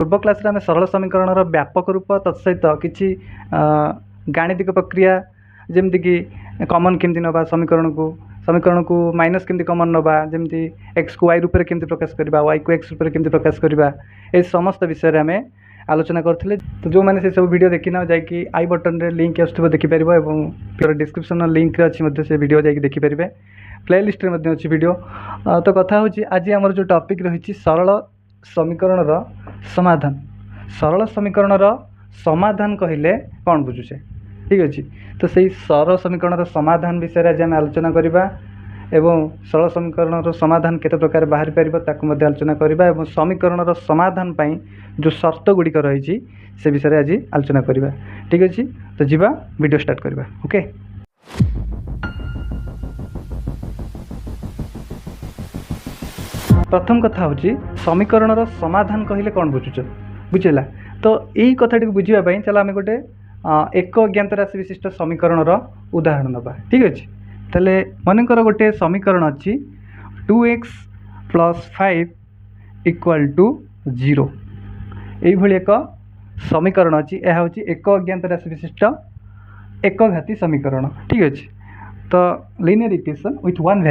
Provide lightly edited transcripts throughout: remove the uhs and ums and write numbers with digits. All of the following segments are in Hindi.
पूर्व क्लास आम सरल समीकरण व्यापक रूप तत्सहित किसी गाणितिक प्रक्रिया जमीक कमन केमती नवा समीकरण को माइनस केमती कमन नवा जमी एक्स को वाई रूप में केमती प्रकाश करवा वाई को एक्स रूप में केमती प्रकाश करवा ये समस्त विषय आम आलोचना करते। तो जो मैंने से सब वीडियो देखी ना जाकि आई बटन रे लिंक आसुव देखिपर और डिस्क्रिप्शन लिंक अच्छी से वीडियो जाकि देखिपर प्ले लिस्ट में अच्छी वीडियो। तो कथा हूँ आज आमर जो टॉपिक रही सरल समीकरण समाधान। सरल समीकरण समाधान कहले कौन बुझुचे ठीक अच्छे। तो सही सरल समीकरण समाधान विषय आज आम आलोचना करवा एवं सरल समीकरण समाधान केते प्रकार बाहरी पारिबो ताकु मध्ये आलोचना करवा एवं समीकरण समाधान पई जो शर्त गुड़िक रही से विषय आज आलोचना करवा ठीक अच्छे। तो जीवा वीडियो स्टार्ट करवा ओके। प्रथम कथा हूँ समीकरण समाधान कहले कौन बुझुच बुझेगा। तो यही कथाटी बुझापी चलो आम गोटे एक अज्ञात राशि विशिष्ट समीकरण उदाहरण नवा ठीक अच्छे। तेल मनकर गोटे समीकरण अच्छी 2x + 5 = 0 यही एक समीकरण अच्छी। यह हूँ एक अज्ञात राशि विशिष्ट एक घाती समीकरण ठीक अच्छे। तो linear equation with one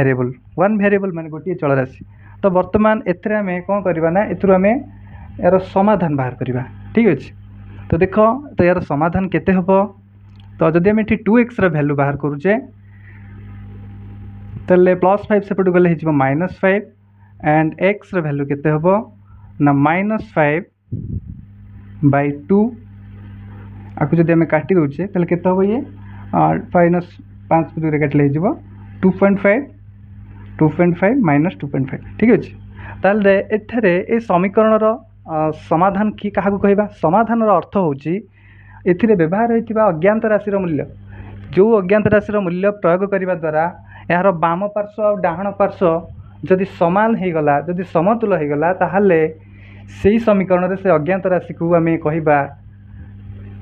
variable माने गोटे चल राशि। तो बर्तमान एथरे आम कौन करवा ना एथुर आम यार समाधान बाहर करवा ठीक अच्छे। तो देख तो यार समाधान केते हम। तो जदि आम 2x वैल्यू बाहर करुचे तेल +5 सेपट गले -5 एंड x वैल्यू केते हम ना -5/2 आपको जब आम काटी दूचे तेल केते हम ये -5 काटिले 2.5 -2.5 ठीक अच्छे। ताल एठारे ए समीकरण समाधान कि क्या कहवा समाधान अर्थ हूँ ए व्यवहार होता अज्ञात राशि मूल्य जो अज्ञात राशि मूल्य प्रयोग करने द्वारा यार बाम पार्श्व और डाहाण पार्श्व जदि समान हो गला जदि समतुल हो गला ताहले से समीकरण से अज्ञात राशि को आम कहवा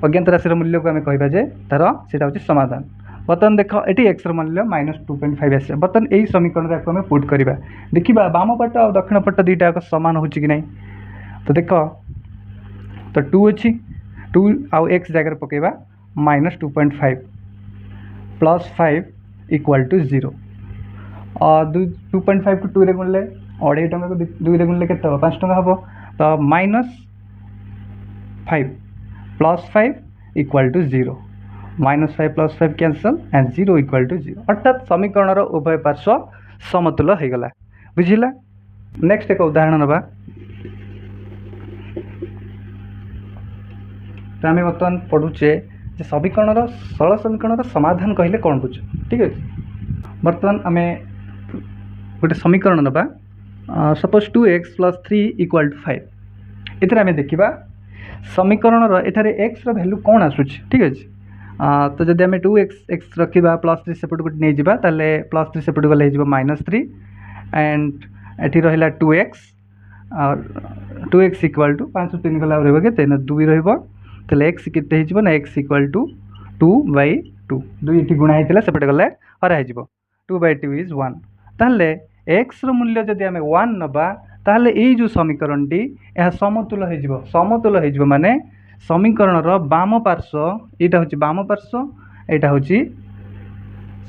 अज्ञात राशि मूल्य को आम कहवा जे तार सेटा हूँ समाधान। बर्तमान देख ये एक्स मूल्य -2.5 आस। बर्तमान यही समीकरण आम पुट करवा देखा बाम पट और दक्षिण पट दुईटा सामान हो कि नहीं। तो देख तो 2 अच्छी 2 आउ एक्स जगह पकेबा -2.5 + 5 = 0 और 2.5 को 2 रे गुणले 2.5 टଙ୍କା को 2 रे गुणले केते 5 टଙ୍କା हम। तो -5 + 5 = 0 -5 + 5 कैंसल एंड 0 = 0 अर्थात समीकरण उभय पार्श्व समतुल हो गला बुझिला। नेक्स्ट एक उदाहरण नवा। तो आम बर्तमान पढ़ुचे समीकरण सरल समीकरण समाधान कहले कौन बुझ ठीक है। बर्तमान आम गोटे समीकरण नवा सपोज 2x + 3 = 5 इधर आम देखा समीकरण एठारे x वैल्यू कौन आसूँ ठीक अच्छे। तो जब आम 2x रखा +3 सेपट को नहीं जावा ताले +3 सेपट गले -3 एंड एटी रहा 2x और 2x = 5 3 गला रहा के 2 रहा एक्स केते ना x = 2/2 2 ये गुणा होता सेपटे गले हर 2/2 = 1 ताहले x मूल्य जदि आम 1 नवा ताहले यही जो समीकरण टी यह समतुल हो माने समीकरण बाम पार्श्व यहाँ हूँ बाम पार्श्व यहाँ हूँ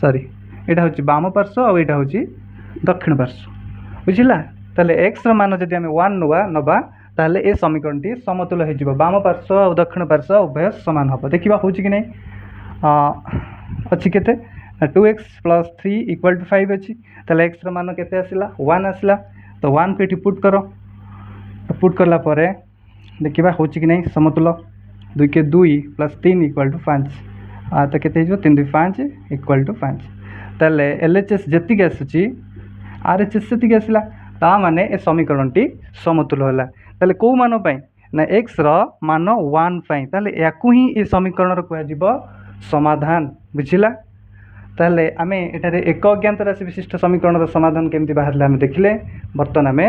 सॉरी यहाँ हूँ बाम पार्श्व और यहाँ हूँ दक्षिण पार्श्व बुझिला। ताहले x मान जदि आम 1 नवा ताहले ए समीकरण टी समतुल हो बाम पार्श्व और दक्षिण पार्श्व उभय समान हम। देखा हूँ कि नहीं अच्छी के 2x + 3 = 5 अच्छी ताहले x मान केते आसला 1 आसला। तो 1 को ये पुट कर पुट करला परे देखा हूँ कि नहीं समतुल 2 के 2 + 3 = 5 तो केते 3 2 5 = 5 ताहले LHS जेतिक आसूँ RHS से आसला ता माने ए समीकरण टी समतुल होला। ताले को मान पाई ना x मान 1 पाई ताले याकू ही ए समीकरण कह समाधान बुझिला। ताले आमे एटारे एक अज्ञात राशि विशिष्ट समीकरण समाधान केमती बाहर आम देखिले। बर्तमान आम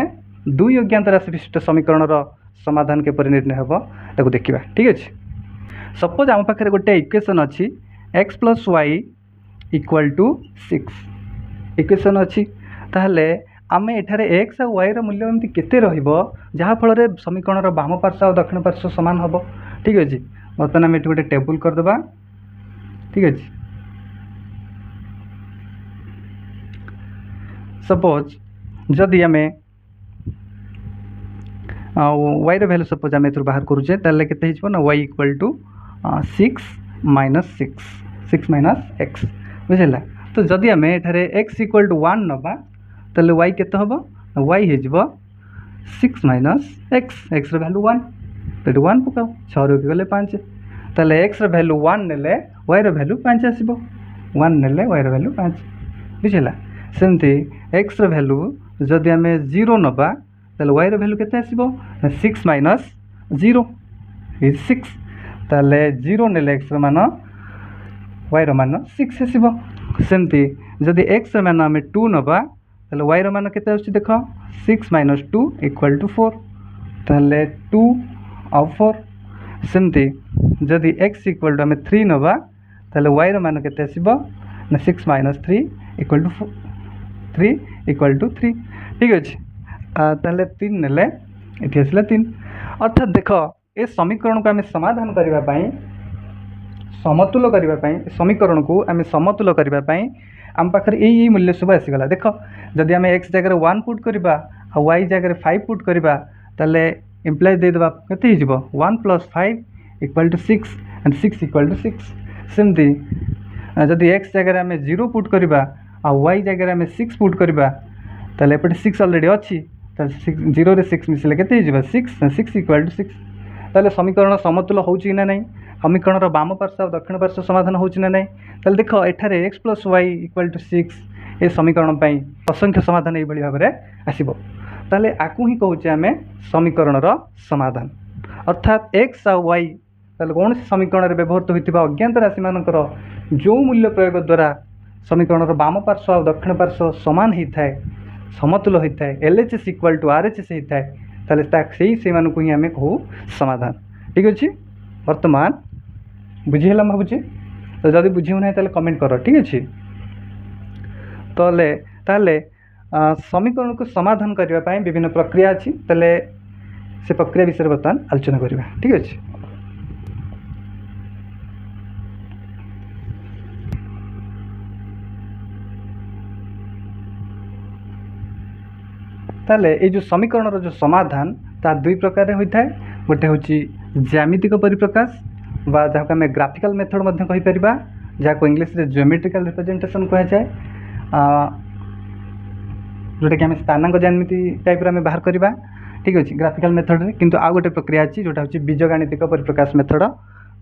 2 अज्ञात राशि विशिष्ट समीकरण समाधान के परिनिर्णय हम ताको देखिबा ठीक अच्छे। सपोज आम पाखे गोटे इक्वेशन अच्छी x + y = 6 इक्वेशन अच्छी ताहले आमे एठारे एक्स और वाई मूल्य एमती केते रहिबो जहाँ फल समीकरण बाम पार्श्व और दक्षिण पार्श्व सामान हम। ठीक अच्छे बर्तमान आम ये गोटे टेबुल करदे। ठीक अच्छे सपोज जदि आम वाई वैल्यू सपोज आम बाहर करुचे ताले केते ना Y equal to 6 minus 6 minus X बुझेगा। तो जदि आम एठारे एक्स इक्वल टू 1 नबा ताले वाई केते हबो वाई हो 6 माइनस एक्स एक्स वैल्यू 1 तो 1 पकाओ 6 रु गले 5 ताले एक्स वैल्यू 1 नेले वाई वैल्यू 5 आसीबो 1 नेले वाई वैल्यू 5 बुझेगा। सेमती एक्स वैल्यू जदि आम 0 नबा ताले वाई वैल्यू केते आसीबो 6 माइनस 0 इज 6 ताले 0 नेले एक्स मान वाई मान 6 आसीबो। सेमती जदि एक्स मान आम 2 नबा ताले वाई मान केते आछी देख 6 माइनस 2 इक्वल टू 4 ताले 2 और 4। सेमती जदि एक्स इक्वल टू आम 3 नबा ताले वाई मान केते आसीबो 6 minus 3 equal to 3 equal to 3। ठीक अच्छे ताले 3 नेले ये आसला 3 अर्थात देख ए समीकरण को आम समाधान करने समतुल करने समीकरण को आम समतुल करने आम पाखे यही मूल्य सब आसीगला। देख जदि आम एक्स जगह 1 पुट करवा और वाई जगह 5 पुट करवा ताले इम्प्लाइ देदेबा केते हो 1 plus 5 equal to 6 and 6 equal to 6। सेमती जदि एक्स जगह आम 0 पुट करवा और वाई जगह आम 6 पुट करवा ताले एपटे 6 ऑलरेडी अच्छी 0 रे 6 मिसले केते हो 6 इक्वल टू 6 ताले समीकरण समतुल होची ना नहीं समीकरण बाम पार्श्व और दक्षिण पार्श्व समाधान होची ना नहीं ताले देख एठारे X plus Y equal to 6 ए समीकरण पाई असंख्य समाधान ये भाव में आसब ताले आकु ही कहूचे आम समीकरण समाधान अर्थात एक्स आ वाई ताले कौन समीकरण में व्यवहृत होता अज्ञात राशि मानकर जो मूल्य प्रयोग द्वारा समीकरण बाम पार्श्व और दक्षिण पार्श्व सामान होता है समतुल होता है एलएचएस इक्वल टू आरएचएस होता है ताले से मानक ही आम कहू समाधान। ठीक अच्छे वर्तमान बुझीगला भावुँ तो जब बुझे ना ताले कमेंट कर। ठीक अच्छे ताले समीकरण को समाधान करने विभिन्न प्रक्रिया अच्छी ताले से प्रक्रिया विषय बर्तमान आलोचना करवा। ठीक अच्छे ताले ये जो समीकरण जो समाधान ता दुई प्रकार होता है गोटे हूँ ज्यामितिक परिप्रकाश बा जहाँ आम ग्राफिकल मेथड कहीपर जहाँ को इंग्लीश रे ज्योमेट्रिकल रिप्रेजेंटेशन कह जाए जोटा कि आम स्थानांक ज्यामिति टाइप आम बाहर करवा। ठीक अच्छे ग्राफिकल मेथड रे किंतु आउ गोटे प्रक्रिया अच्छी जोटा हूँ बीजगणितिक परिप्रकाश मेथड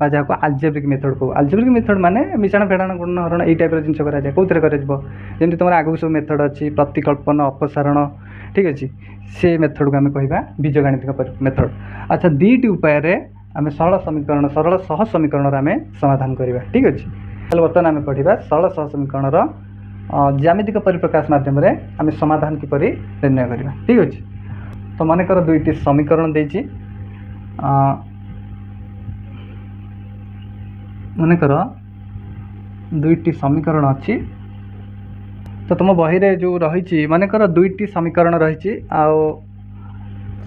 बा जहाँ को आल्जेब्रिक मेथड को आल्जेब्रिक मेथड माने मिश्रण फेड़ाण गुणहरण यही टाइप जिन कराए कौन करमि तुम आगू सब मेथड अच्छी प्रतिकल्पन अपसारण। ठीक अच्छे से मेथड को आम कह बीजगणितिक मेथड। अच्छा दुईटी उपाय आम सरल समीकरण सरल सह समीकरण आम समाधान करवा। ठीक अच्छे ताले बर्तमान आम पढ़ा सरल सह समीकरण ज्यामितिक परिप्रकाश मध्यम आम समाधान किपर निर्णय करवा। ठीक अच्छे तो मनकर दुईटी समीकरण देछि मनकर दुईटी समीकरण अच्छी तो तुम बही रे जो रही मनकर दुईटी समीकरण रही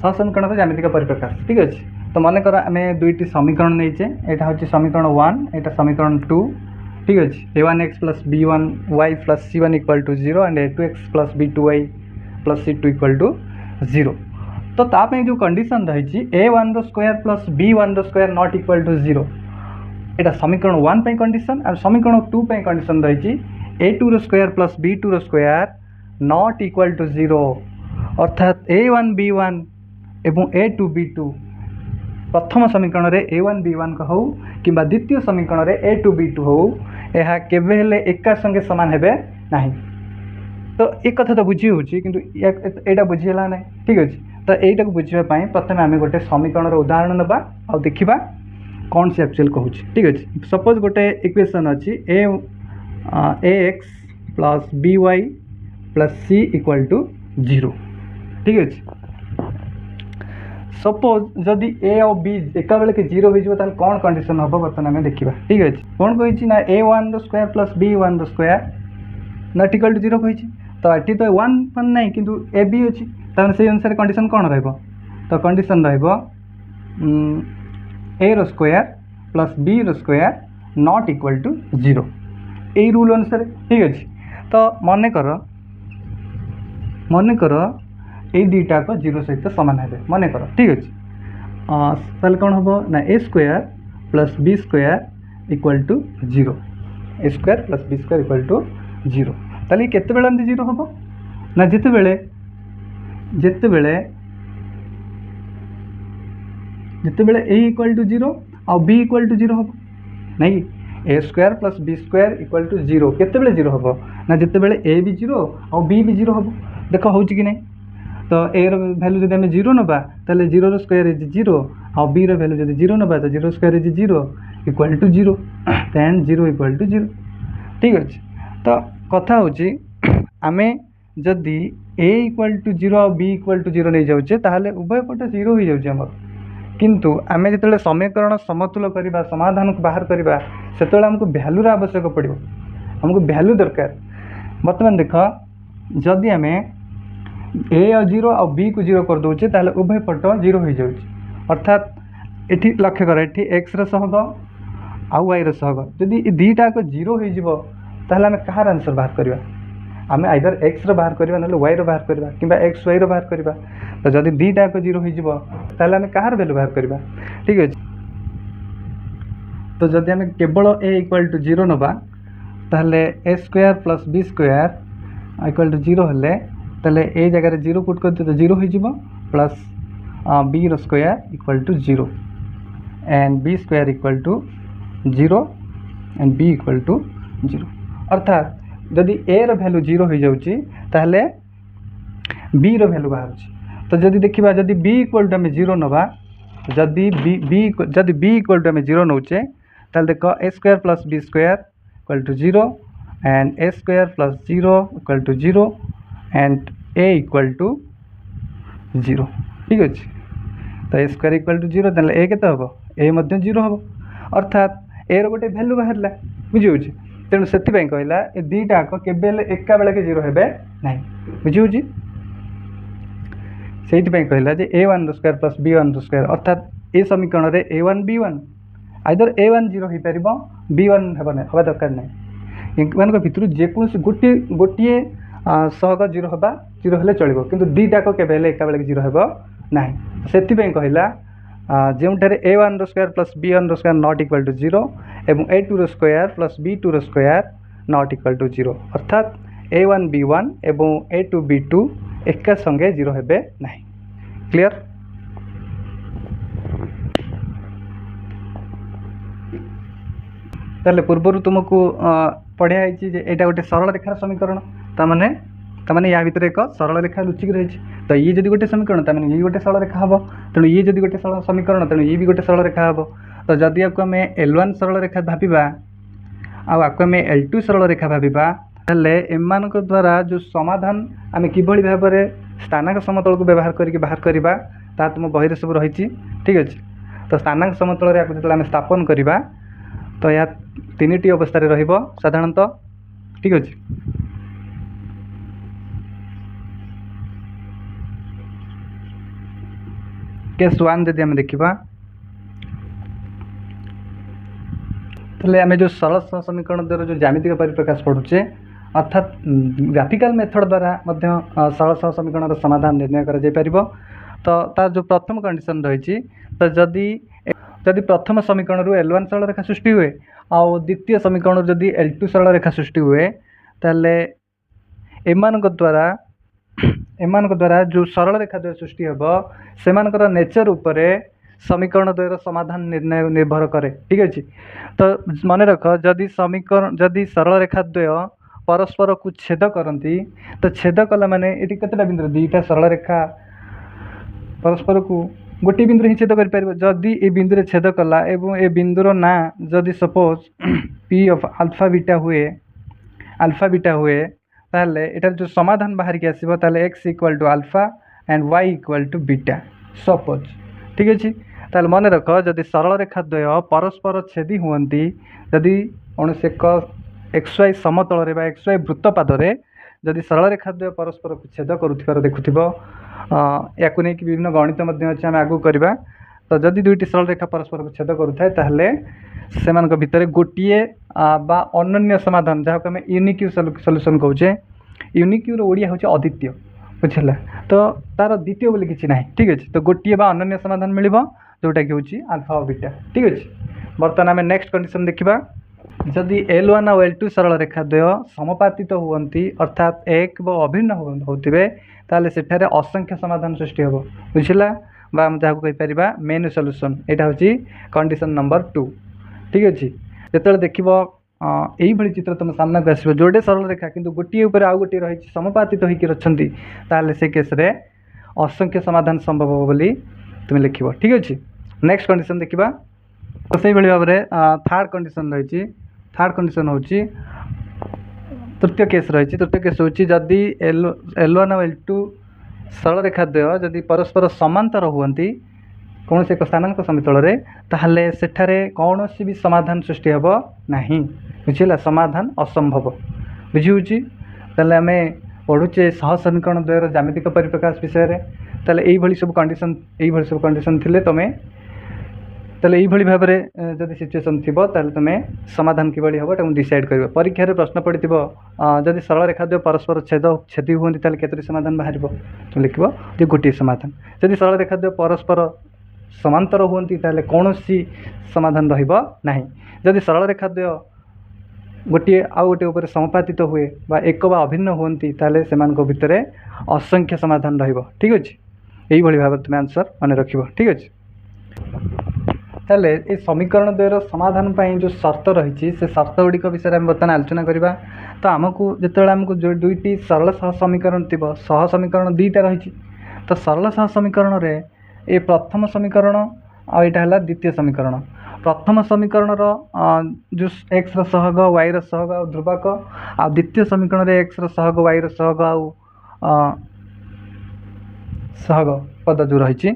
सहसमीकरण ज्यामितिक परिप्रकाश। ठीक अच्छे तो मनकर आम दुईटी समीकरण नहींचे यहाँ हूँ समीकरण 1 यहाँ समीकरण 2। ठीक अच्छे a1x plus b1y plus c1 equal to 0 and a2x plus b2y plus c2 equal to 0। तो ताप जो कंडीशन रही a1 square plus b1 square not equal to 0 यहाँ समीकरण 1 पे कंडीशन और समीकरण 2 पे कंडीशन रही a2 square plus b2 square not equal to 0 अर्थात a1 b1 एवं a2 b2 प्रथम समीकरण रे a1 b1 हो कि द्वितीय समीकरण रे a2 b2 हो यह केबे हेले एका संगे समान हेबे नहीं। तो एक कथा तो बुझी होची किंतु एटा बुझीला ना। ठीक अच्छे तो यहीटा को बुझापी प्रथम आम गोटे समीकरण उदाहरण नवा और देखा कौन से एक्चुअल कहूँ। ठीक अच्छे सपोज गोटे इक्वेशन अच्छी ax plus by plus c equal to 0। ठीक अच्छे सपोज जदि ए और बी एका बेले के 0 हो कौन कंडीशन हम बर्तमान आम देखा। ठीक अच्छे कौन कही ना a1 square plus b1 square not equal to 0 कही तो ये तो 1 1 नहीं किंतु ए बी अच्छी से अनुसार कंडीशन कौन रहिबो तो कंडीशन रहिबो ए रो स्क्वायर प्लस बी रो स्क्वायर नॉट इक्वल टू 0 यही रूल अनुसार ठीक अच्छे। तो मन कर ये दुईटा को 0 सहित सामान है मन कर ठीक अच्छे ताल कौन हम ना a square plus b square equal to 0 a square plus b square equal to 0 ताली केते बेले एमती 0 हम ना जितेबेले ए इक्वल टू 0 आ बी इक्वल टू 0 हम नहीं a square plus b square equal to 0 केते 0 हम ना जितेबेले ए भी 0 आ बी भी 0 हम देख हो कि नहीं तो ए वैल्यू जब आम 0 नवा ताले 0 रो स्क्वायर इज 0 आ बी रो वैल्यू जब 0 नवा तो 0 square is 0 equal to 0 then 0 equal to 0 ठीक अच्छे। तो कथा होची आमे जदि ए इक्वल टू 0 आ बी इक्वल टू 0 नहीं जाऊे ताहले उभय पटे 0 हो जाऊे आम किंतु आमे जिते समीकरण समतुल करवा समाधान को बाहर करवा से आमको भैल्यूर आवश्यक पड़ो आमको भैल्यू दरकार। बर्तमान देख जदि आम ए 0 आ बी को 0 कर दौचे ताहले उभय पट 0 हो जाऊे अर्थात ये लक्ष्य कर ये एक्स सहग आउ वाई सहग जदि दुईटा को 0 हो ताहले आम कहार आंसर बाहर करवा आम आइदर एक्स बाहर करवा ना वाई बाहर करवा कि एक्स वाई बाहर करवा तो जदि दुईटा को 0 हो ताहले आम कहार वैल्यू बाहर करवा ठीक अच्छे। तो जदि आम केवल ए इक्वल टू 0 नवा ताहले a square plus b square equal to 0 हेले ताहले ए जगह 0 पुट कर तो 0 हो प्लस बी रो square equal to 0 and B square equal to 0 and B equal to 0 अर्थात जदि ए रो वैल्यू 0 हो जाउची ताहले बी रो वैल्यू बाहर तो जदि देखिबा जदि बी इक्वल टू आम 0 नवा जदि बी इक्वल टू आम 0 नौचे ताहले देख a square plus b square equal to 0 and a square plus 0 equal to 0 and a equal to 0 ठीक अच्छे। तो ए स्क्वायर इक्वल टू 0 ताहले ए केते हबो ए मध्य 0 हबो अर्थात ए रो गोटे वैल्यू बाहरला बुझिउची तेणु से कहला ए दुईटा केबे एका बेले के 0 हेबे नहीं बुझिउची से कहला जे a1 रो स्क्वायर प्लस b1 रो स्क्वायर अर्थात ए समीकरण रे a1 b1 आइदर a1 0 हो पारिबो b1 हवा दरकार नहीं इन भितर जेकोसी गोटे सहग 0 हवा 0 हेले चलिबो किंतु दुईटा केबे एका बेले 0 हेबो नहीं से कहला जोठारे a1 रो स्क्वायर प्लस b1 रो स्क्वायर नॉट इक्वल टू 0 एवं a2 रो स्क्वायर प्लस b2 रो स्क्वायर नॉट इक्वल टू 0 अर्थात a1 b1 एवं a2 b2 एका संगे 0 हेबे नहीं क्लियर। ताले पूर्वर तुमको पढ़िया है गोटे सरल रेखार समीकरण ताने या भितर एक सरल रेखा लुचिक रही तो ये जब गोटे समीकरण ताने ये गोटे सरल रेखा हम तेणु ये जब गोटे सरल समीकरण तेणु ये भी गोटे सरल रेखा हम तो जदि आपको आम L1 सरल रेखा भाविबा आपको आम L2 सरल रेखा भाविबा ताहले एमान द्वारा जो समाधान आम किभली भाव में स्थानांक समतल को व्यवहार करके बाहर करवा ता तुम बही सब रही ठीक अच्छे। तो स्थानांक समतल जो आम स्थापन करवा तो यह 3टी अवस्था रहिबो साधारणतः ठीक अच्छे। केस 1 जदि आम देखा ताहले आम जो सरल समीकरण द्वारा जो ज्यामितिक परिप्रकाश पढ़ुचे अर्थात ग्राफिकल मेथड द्वारा सरल समीकरण समाधान निर्णय करा तो तार जो प्रथम कंडीशन रही तो जदि प्रथम समीकरण L1 सरल रेखा सृष्टि हुए आउ द्वितीय समीकरण जदि L2 सरल रेखा सृष्टि हुए ताहले एमान द्वारा जो सरल रेखा द्वय सृष्टि हेब से नेचर उपरे समीकरण द्वयर समाधान निर्णय निर्भर करे ठीक अच्छे। तो मन रख जदि सरल रेखा द्वय परस्पर को छेद करती तो छेद कला माने ये केतटा बिंदु दुईटा सरल रेखा परस्पर को गोटे बिंदु ही छेद कर जदि ये बिंदु रे छेद कला एवं ए बिंदुर ना जदि suppose P of alpha beta हुए ताहले एटार जो समाधान बाहर के आसीबो ताहले x equal to alpha and y equal to beta suppose ठीक अच्छे। ताहले मन रख जदि सरल रेखा द्वय परस्पर छेदी हुअंती जदि कौन से XY समतल रे XY वृत्तपाद रे जदि सरल रेखाद्वय परस्पर को छेद करुथिबार देखुथिबो याकु नै कि विभिन्न गणित मध्ये अछि हम आगु करबा। तो जदि दुईटी सरल रेखा परस्पर को छेद करुथाय ताहले सेमानक भितर गोटिए बा अनन्य समाधान जहाँ को आम यूनिक सल्यूशन कहूचे। यूनिक ओडिया हूँ अद्वितीय बुझला। तो तार द्वितीय बोली किसी ना ठीक अच्छे। तो गोटे बा अनन्य समाधान मिल जोटा कि हूँ आल्फा और बीटा ठीक अच्छे। बर्तमान आम नेक्स्ट कंडीशन देखा जदि L1 और L2 सरल रेखाद्वय समापातित हुअन्ति अर्थात एक व अभिन्न होते ताले सेठारे असंख्य समाधान सृष्टि हम बुझला बा आम जहाँ कहीपर मेन सल्यूशन यहाँ हूँ कंडीशन नंबर 2 ठीक अच्छे। जो देखो यही चित्र तुम सामना को आसो जोड़े सरल रेखा किंतु गोटे उपर आउ गोटे रही समापातित होकर अच्छी ताले से केस रे असंख्य समाधान संभव हो बोली तुम लिख ठीक अच्छे। नेक्स्ट कंडीशन देखा तो से भाव में थर्ड कंडीशन रही। थर्ड कंडीशन हूँ तृतीय केस रही। तृतीय केस हूँ जदि L1 और L2 सरल रेखाद्वय जदि परस्पर समांतर हुअन्ति कौन से एक स्थानांक समितल रे ताहले सेठारे कौन सी भी समाधान सृष्टि हेब नाही बुझला। समाधान असंभव बुझी ताले आम पढ़ुचे सह समीकरण द्वयर ज्यामितिक परिप्रकाश विषय रे ताले एई सब कंडीशन थिले तमे ताले एई भाव में जदि सिचुएसन थिबो ताले तमे समाधान किबळी हेबो ताकु डिसाइड करबो। परीक्षा रे प्रश्न पड़िथिबो जदि सरल रेखाद्वय परस्पर छेदी हुअन्ति ताले केतरी समाधान बाहरिबो तुम लिखिबो जे गोटे समाधान। जदि सरल रेखाद्वय परस्पर समांतर हुअन्ति ताले कौनसी समाधान रहिबो नाही। जदि सरल रेखाद्वय गोटे आउ गोटे उपर समापातित हुए बा एक बा अभिन्न हुअन्ति ताले सेमानक भितरे असंख्य समाधान रहिबो ठीक अच्छे। यही भाव तुम आंसर मन रखिबो ठीक अच्छे। ताले ए समीकरण द्वयर समाधान पाई जो शर्त रही से शर्त गुड़िक विषय में बर्तमान आलोचना करवा। तो आमको जिते आमको जो दुईटी सरल सह समीकरण थी सह समीकरण दुईटा रही। तो सरल सह समीकरण रे ए प्रथम समीकरण आईटा द्वितीय समीकरण। प्रथम समीकरण जो एक्स सहग वाई सहग आ ध्रुवक आ द्वितीय समीकरण रे एक्स सहग वाई सहग आ सहग पद जो रही।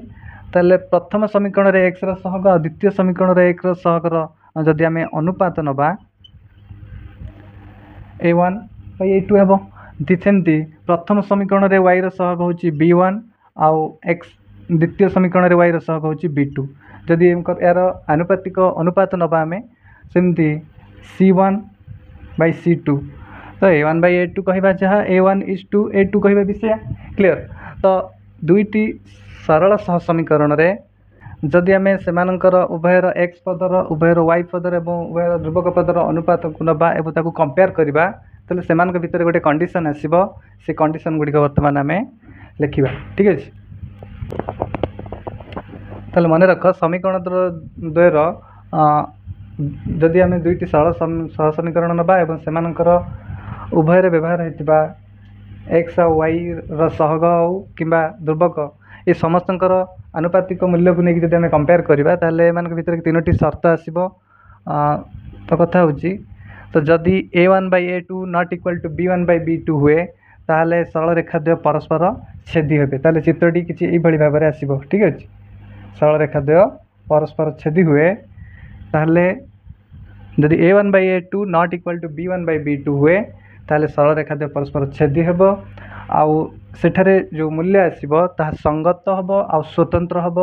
ताले प्रथम समीकरण रे एक्स सहग आ द्वितीय समीकरण रे एक्स सहगर जदि आम अनुपात नबा A1/A2 हेबो। सेमती प्रथम समीकरण रे वाई सहग हूँ B1 आउ एक्स द्वितीय समीकरण रे वाई सहग हूँ B2। जदि यार आनुपातिक अनुपात नबा आम सेमती C1/C2 तो A1/A2 कहवा जहाँ A1:A2 कहवा विषय क्लियर। तो दुईटी सरल सह समीकरण रे जदि आम सेमानकर उभयर एक्स पदर उभयर वाई पदर एवं उभयर ध्रुवक पदर अनुपात को नबा एवं ताकू कंपेयर करबा ताले सेमानक भितर गोटे कंडीशन आसीबो। से कंडीशन गुड़िक वर्तमान आम लिखा ठीक अच्छे। ताले मन रख समीकरण द्वयर जदि आम दुईटी सरल सह समीकरण नबा एवं सेमानकर उभयर व्यवहार होता एक्स आ वाई सहग हो किंबा ध्रुवक ये समस्तंकर आनुपातिक मूल्य को लेकिन जब कंपेयर करवा ताले मान भीतर तीनोटी शर्त आसो। तो कथा हूँ तो जदि A1/A2 not equal to B1/B2 हुए ताहले सरल रेखाद्वय परस्पर छेदी हे ताले चित्रटी किसी यही भाव में आसो ठीक अच्छे। सरल रेखाद्वय परस्पर छेदी हुए ताहले जदि A1/A2 not equal to B1/B2 हुए ताहले सरल रेखाद्वय परस्पर छेदी हेब आउ सेठारे जो मूल्य आसो ता संगत हम आ स्वतंत्र हम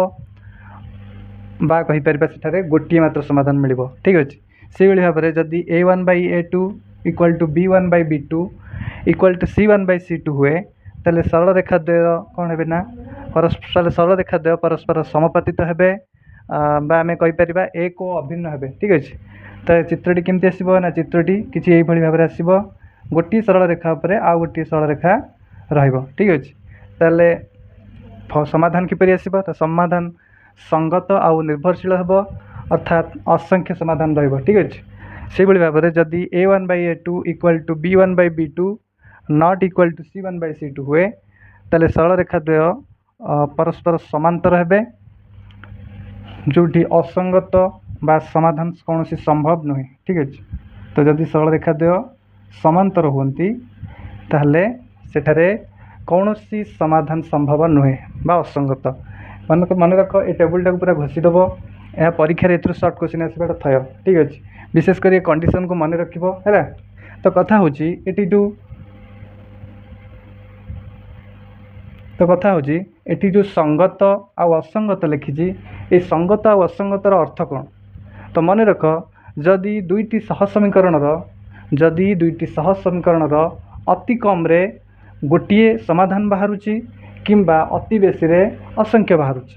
बा कहीपर सेठारे गोटे मात्र समाधान मिल ठीक अच्छे। से भाव में जदि A1/A2 equal to B1/B2 equal to C1/C2 हुए ताले सरल रेखाद्वय कौन है ना परस्पर सरल रेखाद्वय परस्पर समापातित हेबे बा आम कहीपर एक अभिन्न हेबे ठीक अच्छे। तो चित्रटी केमती आसो ना चित्रटी किसी यही भाव में आसो गोटे सरल रेखा उपरे आउ गोटे सरल रेखा रहिबो ठीक अच्छे। ताले समाधान किपरि आसीबो तो समाधान संगत आउ निर्भरशील हेबो अर्थात असंख्य समाधान रहिबो ठीक अच्छे। से भाव में जदि A1/A2 equal to B1/B2 not equal to C1/C2 हुए ताले सरल रेखाद्वय परस्पर समांतर हेबे जोटी असंगत बा समाधान कौन सी संभव नुहे ठीक अच्छे। तो जदि सरल रेखाद्वय समांतर हुअन्ति ताहले सेठारे कौन सी समाधान संभव नुहे बा असंगत। मन रख ए टेबुल टाक पूरा घोषिदेव यह परीक्षा ए सर्ट क्वेश्चन आसवाटा थय ठीक अच्छे। विशेषकर ये कंडीशन को मन रखिबो है। तो कथा हूँ ये जो तो कथा हूँ एटी जो संगत आ असंगत लिखी ये संगत आ असंगतर अर्थ कौन। तो मन रख जदि दुईटी सह समीकरण अति कम रे गोटे समाधान बाहरुची किंबा अति बेसी रे असंख्य बाहरुची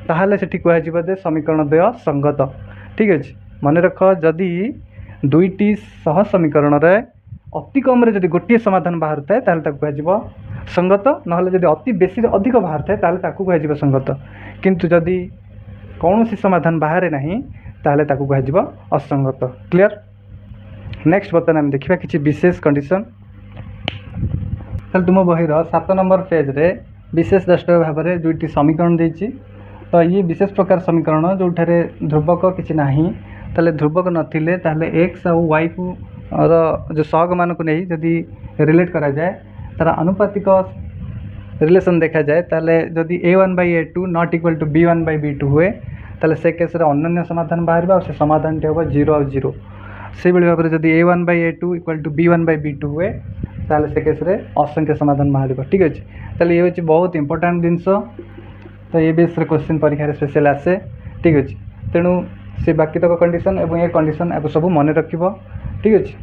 ताहले सेठी कह दे समीकरण द्वय संगत। ठीक अच्छे मन रख जदि दुईटी सह समीकरण रे अति कम रे जदि गोटे समाधान बाहर थाए ताहले कह संगत नहले जदि अति बेसी रे अधिक बाहर थाए ताहले ताकू कह संगत। किंतु जदि कौन सी समाधान बाहर नहीं ताहले ताकू कह असंगत। क्लियर। नेक्स्ट बर्तमान आम देखा किसी विशेष कंडीशन। तुम बही 7 नंबर पेज रे विशेष दृष्टि भाव में दुईटी समीकरण देती। तो ये विशेष प्रकार समीकरण जो ध्रुवक किसी ना ताले ध्रुवक नथिले ताले एक्स और वाई को जो सहग मान को नहीं जदि रिलेट करा जाए तार अनुपातिक रिलेशन देखा जाए ताले जदि a1/a2 not equal to b1/b2 हुए ताले से केस रे अनन्य समाधान बाहर और से समाधान टी हम 0 और 0 से भाव में जदि a1/a2 इक्वल टू b1/b2 हुए ताले से केस रे असंख्य समाधान बाहर। ठीक अच्छे ताले ये हूँ बहुत इंपोर्टाट जिनस। तो ये बेस क्वेश्चन परीक्षा स्पेशल आसे। ठीक अच्छे तेणु से बाकी तक कंडीशन और ये कंडीशन आपको सब मन रख। ठीक अच्छे।